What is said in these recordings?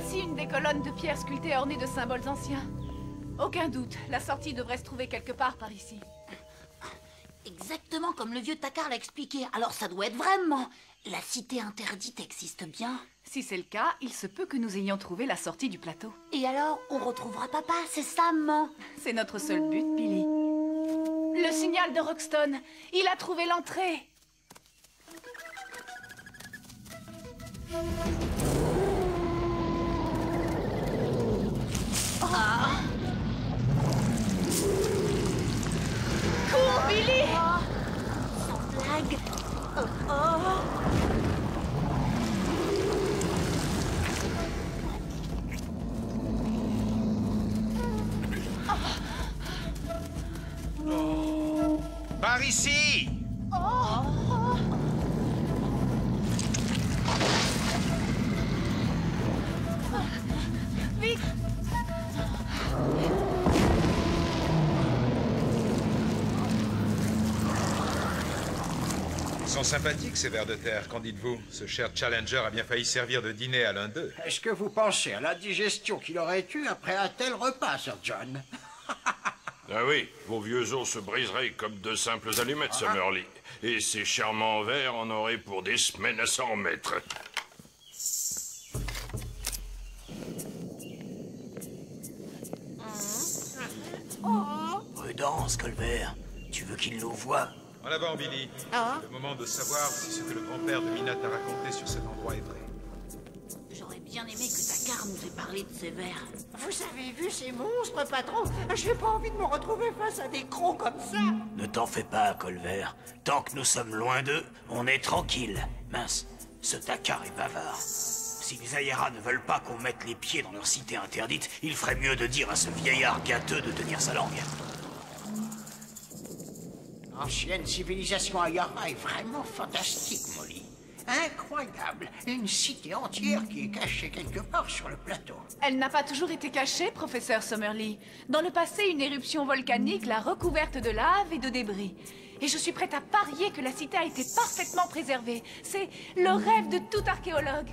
Voici une des colonnes de pierre sculptées ornées de symboles anciens. Aucun doute, la sortie devrait se trouver quelque part par ici. Exactement comme le vieux Takar l'a expliqué. Alors ça doit être vraiment... La cité interdite existe bien. Si c'est le cas, il se peut que nous ayons trouvé la sortie du plateau. Et alors, on retrouvera papa, c'est ça, maman? C'est notre seul but, Billy. Le signal de Rockstone, il a trouvé l'entrée. Cours, Billy! Sans blague. Par ici! Vite! Ils sont sympathiques, ces vers de terre, qu'en dites-vous? Ce cher Challenger a bien failli servir de dîner à l'un d'eux. Est-ce que vous pensez à la digestion qu'il aurait eue après un tel repas, Sir John? Ah oui, vos vieux os se briseraient comme de simples allumettes, Summerlee. Et ces charmants vers en auraient pour des semaines à s'en remettre. Prudence, Colbert. Tu veux qu'il nous voie? En avant, Billy. Le moment de savoir si ce que le grand-père de Mina t'a raconté sur cet endroit est vrai. J'aurais bien aimé que Takar nous ait parlé de ces vers. Vous avez vu ces monstres, patron? J'ai pas envie de me retrouver face à des crocs comme ça. Ne t'en fais pas, Colbert. Tant que nous sommes loin d'eux, on est tranquille. Mince, ce Takar est bavard. Si les Ayara ne veulent pas qu'on mette les pieds dans leur cité interdite, il ferait mieux de dire à ce vieillard gâteux de tenir sa langue. L'ancienne civilisation Ayara est vraiment fantastique, Molly. Incroyable. Une cité entière qui est cachée quelque part sur le plateau. Elle n'a pas toujours été cachée, professeur Summerlee. Dans le passé, une éruption volcanique l'a recouverte de lave et de débris. Et je suis prête à parier que la cité a été parfaitement préservée. C'est le rêve de tout archéologue.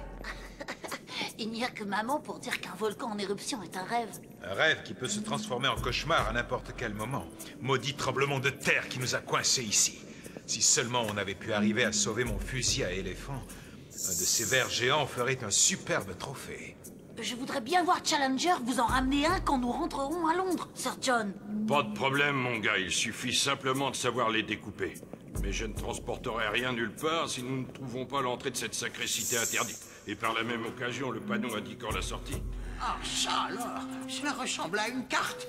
Il n'y a que maman pour dire qu'un volcan en éruption est un rêve. Un rêve qui peut se transformer en cauchemar à n'importe quel moment. Maudit tremblement de terre qui nous a coincés ici. Si seulement on avait pu arriver à sauver mon fusil à éléphant, un de ces vers géants ferait un superbe trophée. Je voudrais bien voir Challenger vous en ramener un quand nous rentrerons à Londres, Sir John. Pas de problème, mon gars, il suffit simplement de savoir les découper. Mais je ne transporterai rien nulle part si nous ne trouvons pas l'entrée de cette sacrée cité interdite. Et par la même occasion, le panneau indiquant la sortie. Ah, ça alors, cela ressemble à une carte.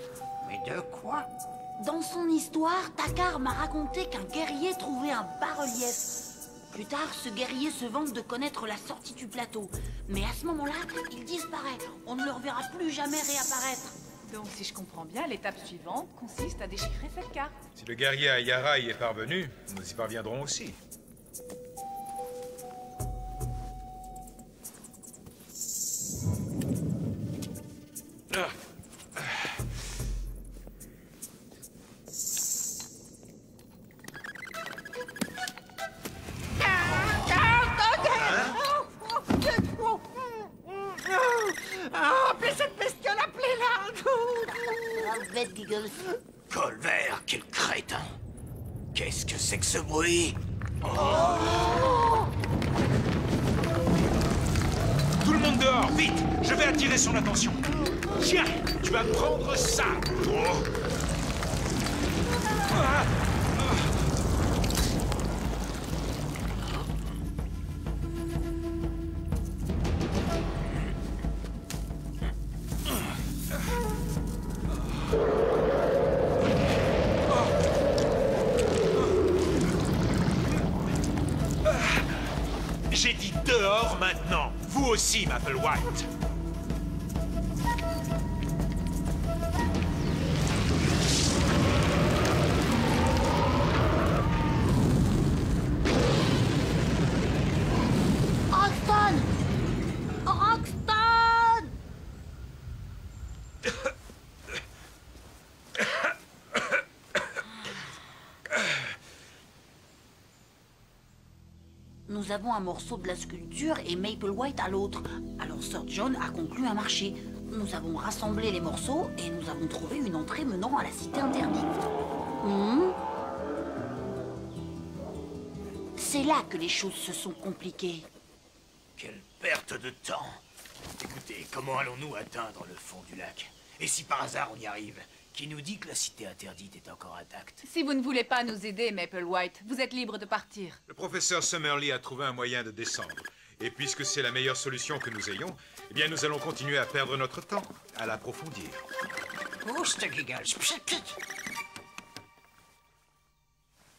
Mais de quoi? Dans son histoire, Takar m'a raconté qu'un guerrier trouvait un bas-relief. Plus tard, ce guerrier se vante de connaître la sortie du plateau. Mais à ce moment-là, il disparaît. On ne le reverra plus jamais réapparaître. Donc, si je comprends bien, l'étape suivante consiste à déchiffrer cette carte. Si le guerrier Ayara y est parvenu, nous y parviendrons aussi. Ah, appelez cette bestiole, appelez-la! Velvet Giggles. Colbert, quel crétin! Qu'est-ce que c'est que ce bruit? Tout le monde dehors, vite! Je vais attirer son attention. Tiens, tu vas prendre ça. J'ai dit dehors maintenant. Vous aussi, Mapplewhite. Roxton! Roxton! Nous avons un morceau de la sculpture et Maple White à l'autre. Alors Sir John a conclu un marché. Nous avons rassemblé les morceaux et nous avons trouvé une entrée menant à la cité interdite. C'est là que les choses se sont compliquées. Quelle perte de temps. Écoutez, comment allons-nous atteindre le fond du lac? Et si par hasard on y arrive, qui nous dit que la cité interdite est encore intacte? Si vous ne voulez pas nous aider, Maple White, vous êtes libre de partir. Le professeur Summerlee a trouvé un moyen de descendre. Et puisque c'est la meilleure solution que nous ayons, eh bien nous allons continuer à perdre notre temps, à l'approfondir. Oust, Giggles.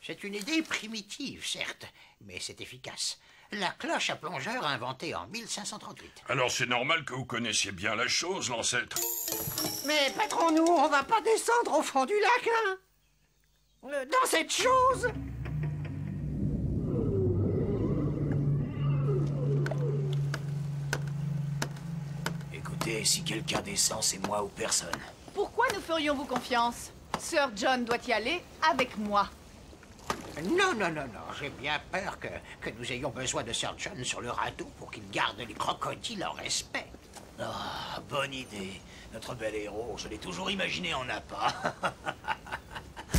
C'est une idée primitive, certes, mais c'est efficace. La cloche à plongeur inventée en 1538. Alors c'est normal que vous connaissiez bien la chose, l'ancêtre. Mais patron, nous, on va pas descendre au fond du lac, hein? Dans cette chose? Écoutez, si quelqu'un descend, c'est moi ou personne. Pourquoi nous ferions-vous confiance? Sir John doit y aller avec moi. Non, non, non, non. J'ai bien peur que nous ayons besoin de Sir John sur le radeau pour qu'il garde les crocodiles en respect. Ah, bonne idée. Notre bel héros, je l'ai toujours imaginé en appât.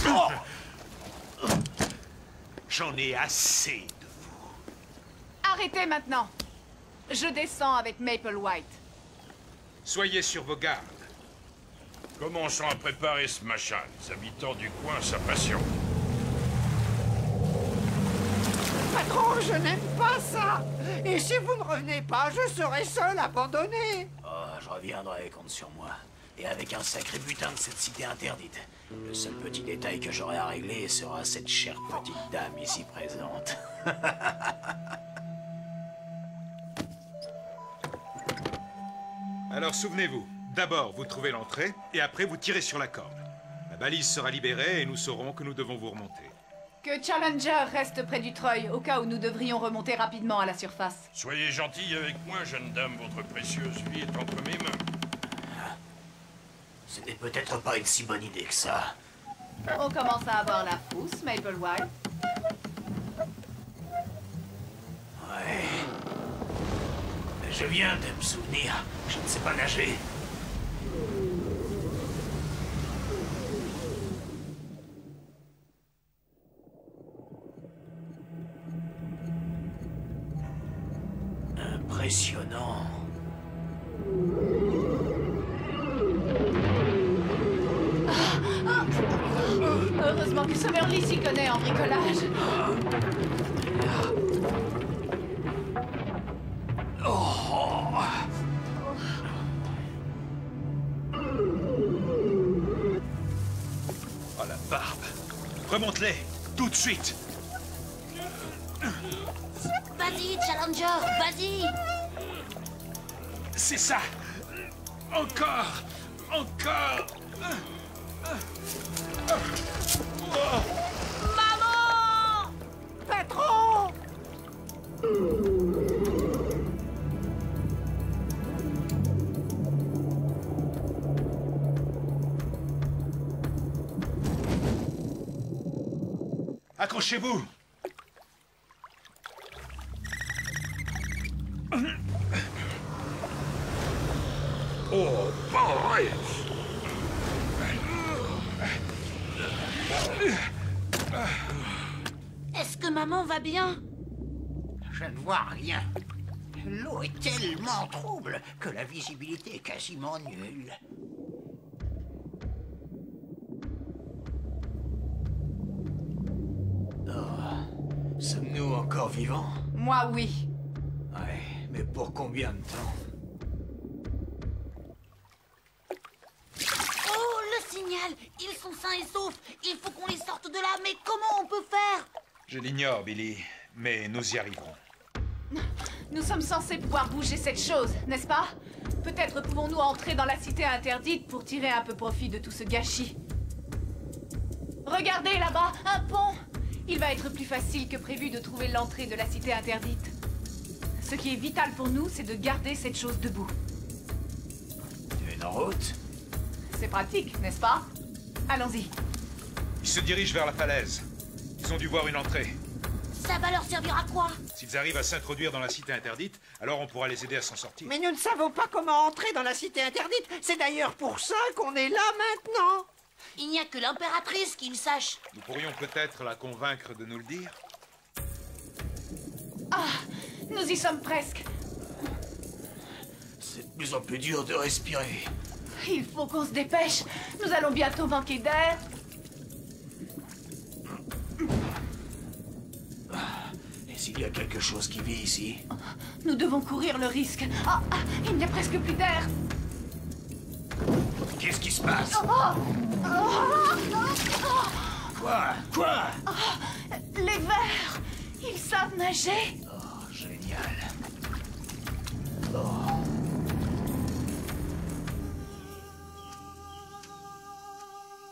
Oh, J'en ai assez de vous. Arrêtez maintenant. Je descends avec Maple White. Soyez sur vos gardes. Commençons à préparer ce machin. Les habitants du coin s'impatientent. Patron, je n'aime pas ça. Et si vous ne revenez pas, je serai seul, abandonné. Oh, je reviendrai, compte sur moi. Et avec un sacré butin de cette cité interdite. Le seul petit détail que j'aurai à régler sera cette chère petite dame ici présente. Alors souvenez-vous, d'abord vous trouvez l'entrée, et après vous tirez sur la corde. La balise sera libérée et nous saurons que nous devons vous remonter. Que Challenger reste près du treuil, au cas où nous devrions remonter rapidement à la surface. Soyez gentille avec moi, jeune dame, votre précieuse vie est entre mes mains. Ce n'est peut-être pas une si bonne idée que ça. On commence à avoir la frousse, Maple White. Ouais. Je viens de me souvenir, je ne sais pas nager. Impressionnant. Heureusement que Summerlee s'y connaît en bricolage. Oh la barbe! Remonte-les! Tout de suite! Vas-y, Challenger, vas-y. C'est ça! Encore! Encore! Maman! Patron! Accrochez-vous! Oh, pas vrai! Est-ce que maman va bien? Je ne vois rien. L'eau est tellement trouble que la visibilité est quasiment nulle. Sommes-nous encore vivants? Moi, oui. Ouais, mais pour combien de temps? Oh, le signal! Ils sont sains et saufs! Il faut qu'on les sorte de là, mais comment on peut faire? Je l'ignore, Billy, mais nous y arriverons. Nous sommes censés pouvoir bouger cette chose, n'est-ce pas? Peut-être pouvons-nous entrer dans la cité interdite pour tirer un peu profit de tout ce gâchis. Regardez là-bas, un pont! Il va être plus facile que prévu de trouver l'entrée de la cité interdite. Ce qui est vital pour nous, c'est de garder cette chose debout. Tu es en route? C'est pratique, n'est-ce pas? Allons-y. Ils se dirigent vers la falaise. Ils ont dû voir une entrée. Ça ça va leur servir à quoi? S'ils arrivent à s'introduire dans la cité interdite, alors on pourra les aider à s'en sortir. Mais nous ne savons pas comment entrer dans la cité interdite. C'est d'ailleurs pour ça qu'on est là maintenant. Il n'y a que l'impératrice qui le sache. Nous pourrions peut-être la convaincre de nous le dire. Ah, nous y sommes presque. C'est de plus en plus dur de respirer. Il faut qu'on se dépêche. Nous allons bientôt manquer d'air. Et s'il y a quelque chose qui vit ici? Nous devons courir le risque. Ah, il n'y a presque plus d'air. Qu'est-ce qui se passe? Oh, Quoi? les vers, ils savent nager. Oh, génial.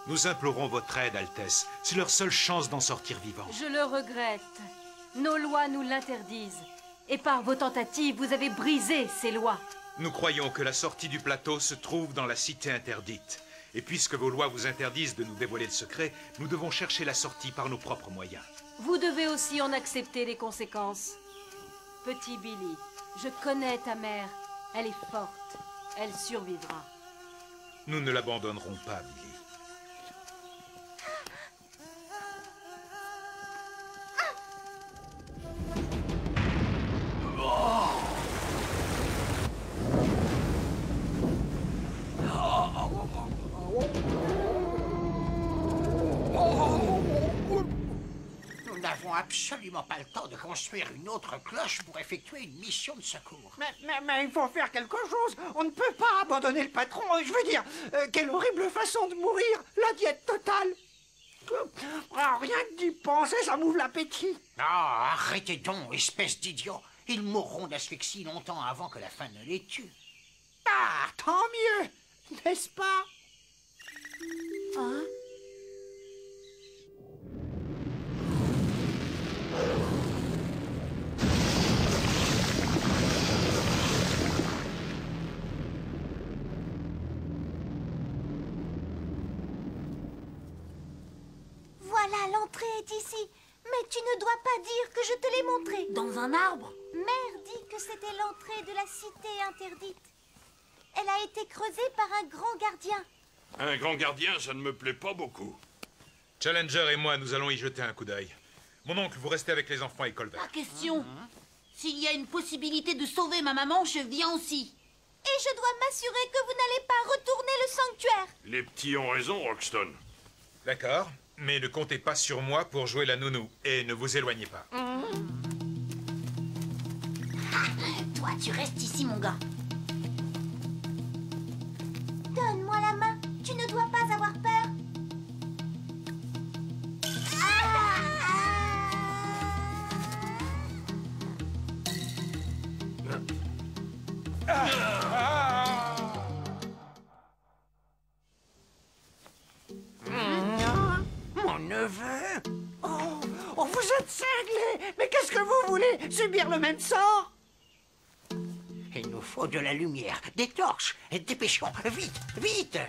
Nous implorons votre aide, Altesse. C'est leur seule chance d'en sortir vivants. Je le regrette. Nos lois nous l'interdisent. Et par vos tentatives, vous avez brisé ces lois. Nous croyons que la sortie du plateau se trouve dans la cité interdite. Et puisque vos lois vous interdisent de nous dévoiler le secret, nous devons chercher la sortie par nos propres moyens. Vous devez aussi en accepter les conséquences. Petit Billy, je connais ta mère. Elle est forte. Elle survivra. Nous ne l'abandonnerons pas, Billy. Nous n'avons absolument pas le temps de construire une autre cloche pour effectuer une mission de secours. Mais il faut faire quelque chose. On ne peut pas abandonner le patron. Je veux dire, quelle horrible façon de mourir. La diète totale. Rien que d'y penser, ça m'ouvre l'appétit. Ah, arrêtez donc, espèce d'idiot. Ils mourront d'asphyxie longtemps avant que la faim ne les tue. Ah, tant mieux, n'est-ce pas? Hein? Voilà, l'entrée est ici. Mais tu ne dois pas dire que je te l'ai montrée. Dans un arbre? Mère dit que c'était l'entrée de la cité interdite. Elle a été creusée par un grand gardien. Un grand gardien, ça ne me plaît pas beaucoup. Challenger et moi, nous allons y jeter un coup d'œil. Mon oncle, vous restez avec les enfants et Colbert. Pas question. S'il y a une possibilité de sauver ma maman, je viens aussi. Et je dois m'assurer que vous n'allez pas retourner le sanctuaire. Les petits ont raison, Roxton. D'accord, mais ne comptez pas sur moi pour jouer la nounou. Et ne vous éloignez pas. Toi, tu restes ici, mon gars. Donne-moi la main. Tu ne dois pas avoir peur. Mon neveu. Oh, vous êtes cinglé. Mais qu'est-ce que vous voulez? Subir le même sort? Il nous faut de la lumière, des torches. Dépêchons, vite, vite.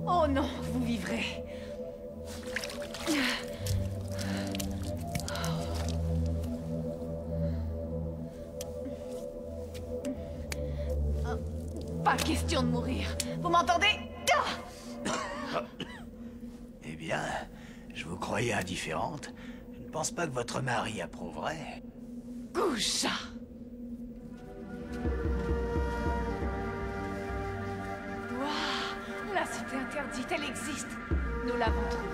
Oh non, vous vivrez. Pas question de mourir. Vous m'entendez? Eh bien, je vous croyais indifférente. Je ne pense pas que votre mari approuverait. Coucha. Waouh, la cité interdite, elle existe. Nous l'avons trouvée.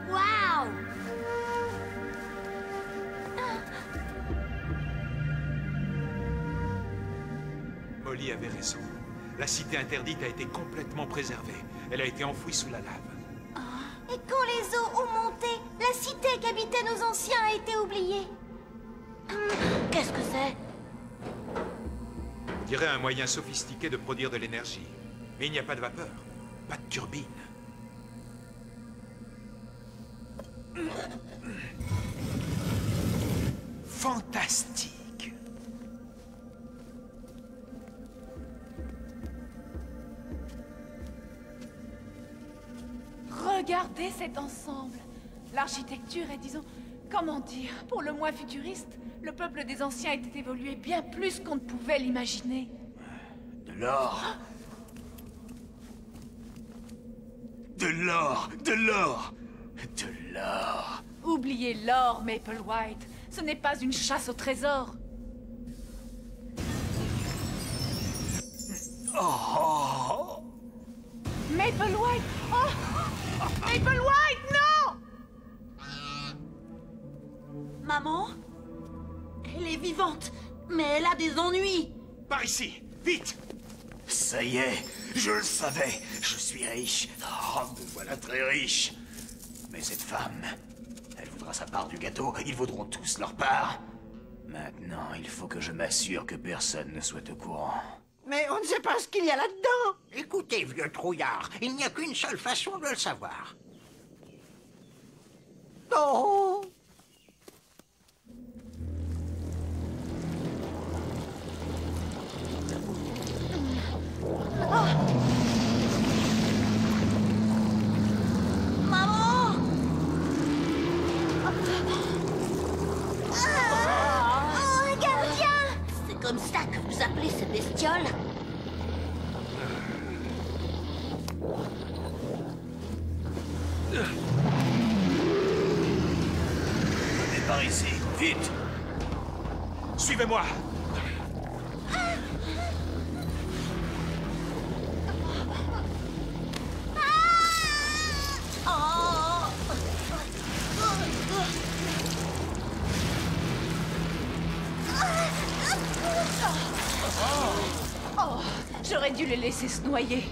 Waouh! Molly avait raison. La cité interdite a été complètement préservée. Elle a été enfouie sous la lave. Et quand les eaux ont monté, la cité qu'habitaient nos anciens a été oubliée. Qu'est-ce que c'est? On dirait un moyen sophistiqué de produire de l'énergie. Mais il n'y a pas de vapeur, pas de turbine. Fantastique. Regardez cet ensemble. L'architecture est, disons, comment dire, pour le moins futuriste. Le peuple des anciens était évolué bien plus qu'on ne pouvait l'imaginer. De l'or. De l'or. De l'or. De l'or. Oubliez l'or, Maple White. Ce n'est pas une chasse au trésor. Oh. Maple White. Oh, Maple White, non! Maman? Elle est vivante, mais elle a des ennuis. Par ici, vite! Ça y est, je le savais. Je suis riche. Oh, me voilà très riche. Mais cette femme, elle voudra sa part du gâteau. Ils voudront tous leur part. Maintenant, il faut que je m'assure que personne ne soit au courant. Mais on ne sait pas ce qu'il y a là-dedans. Écoutez, vieux trouillard, il n'y a qu'une seule façon de le savoir. Oh. Maman! Un gardien! C'est comme ça que vous appelez ces bestioles? Venez par ici, vite. Suivez-moi! Oh, j'aurais dû les laisser se noyer.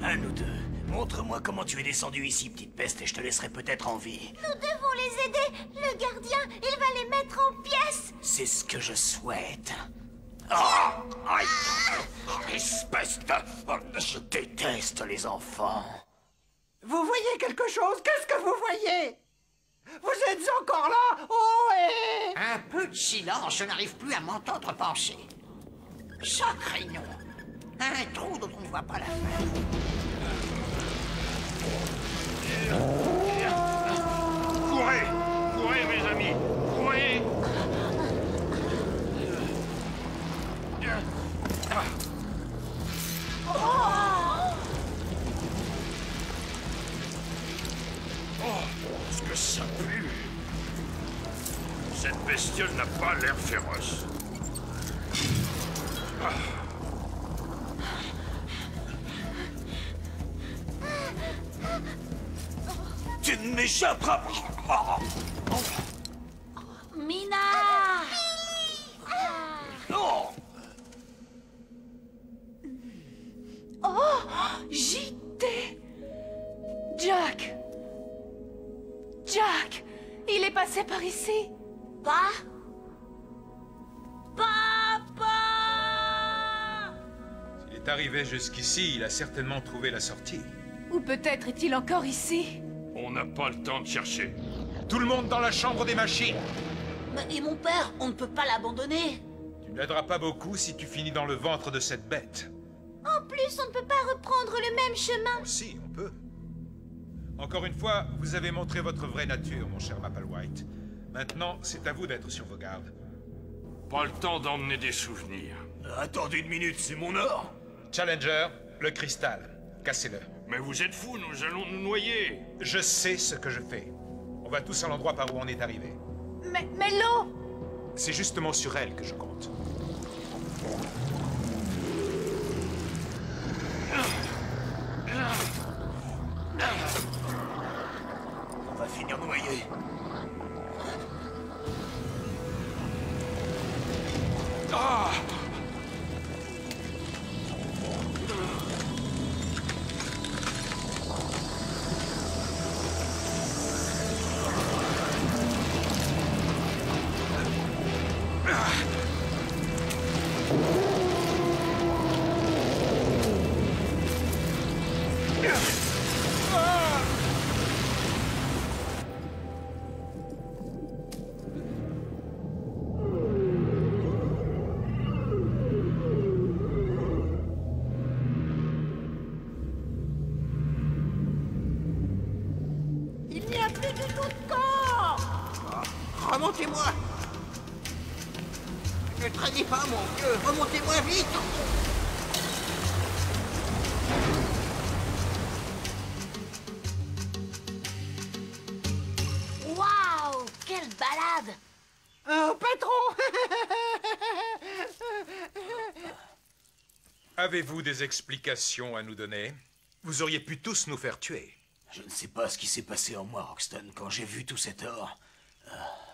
Un ou deux. Montre-moi comment tu es descendu ici, petite peste, et je te laisserai peut-être en vie. Nous devons les aider. Le gardien, il va les mettre en pièces. C'est ce que je souhaite. Oh, aïe. Espèce de... Oh, je déteste les enfants. Vous voyez quelque chose? Qu'est-ce que vous voyez? Vous êtes encore là? Oh, et... Un peu de silence, je n'arrive plus à m'entendre penser. Sacré nom! Un trou dont on ne voit pas la fin. Courez! Courez, mes amis! Courez! Oh, ce que ça pue! Cette bestiole n'a pas l'air féroce. Tu ne m'échapperas pas. Mina! Non. Oh, JT! Jack! Jack! Il est passé par ici! Pas? Papa! S'il est arrivé jusqu'ici, il a certainement trouvé la sortie. Ou peut-être est-il encore ici? On n'a pas le temps de chercher. Tout le monde dans la chambre des machines! Et mon père, on ne peut pas l'abandonner. Tu ne l'aideras pas beaucoup si tu finis dans le ventre de cette bête. En plus, on ne peut pas reprendre le même chemin. Oh, si, on peut. Encore une fois, vous avez montré votre vraie nature, mon cher Maple White. Maintenant, c'est à vous d'être sur vos gardes. Pas le temps d'emmener des souvenirs. Attendez une minute, c'est mon or. Challenger, le cristal. Cassez-le. Mais vous êtes fous, nous allons nous noyer. Je sais ce que je fais. On va tous à l'endroit par où on est arrivé. Mais l'eau! C'est justement sur elle que je compte. On va finir noyé. Ah! remontez-moi. Ne traînez pas, mon vieux. Remontez-moi vite. Waouh, quelle balade! Oh, patron! Avez-vous des explications à nous donner? Vous auriez pu tous nous faire tuer. Je ne sais pas ce qui s'est passé en moi, Roxton, quand j'ai vu tout cet or.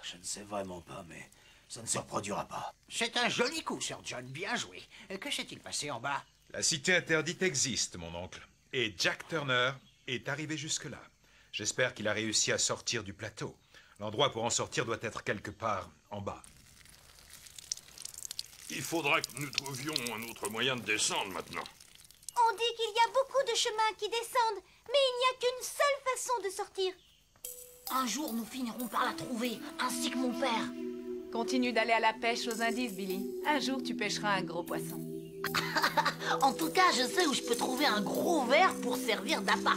Je ne sais vraiment pas, mais ça ne se reproduira pas. C'est un joli coup, Sir John. Bien joué. Que s'est-il passé en bas? La cité interdite existe, mon oncle. Et Jack Turner est arrivé jusque-là. J'espère qu'il a réussi à sortir du plateau. L'endroit pour en sortir doit être quelque part en bas. Il faudra que nous trouvions un autre moyen de descendre maintenant. On dit qu'il y a beaucoup de chemins qui descendent, mais il n'y a qu'une seule façon de sortir. Un jour, nous finirons par la trouver, ainsi que mon père. Continue d'aller à la pêche aux indices, Billy. Un jour, tu pêcheras un gros poisson. En tout cas, je sais où je peux trouver un gros verre pour servir d'appât.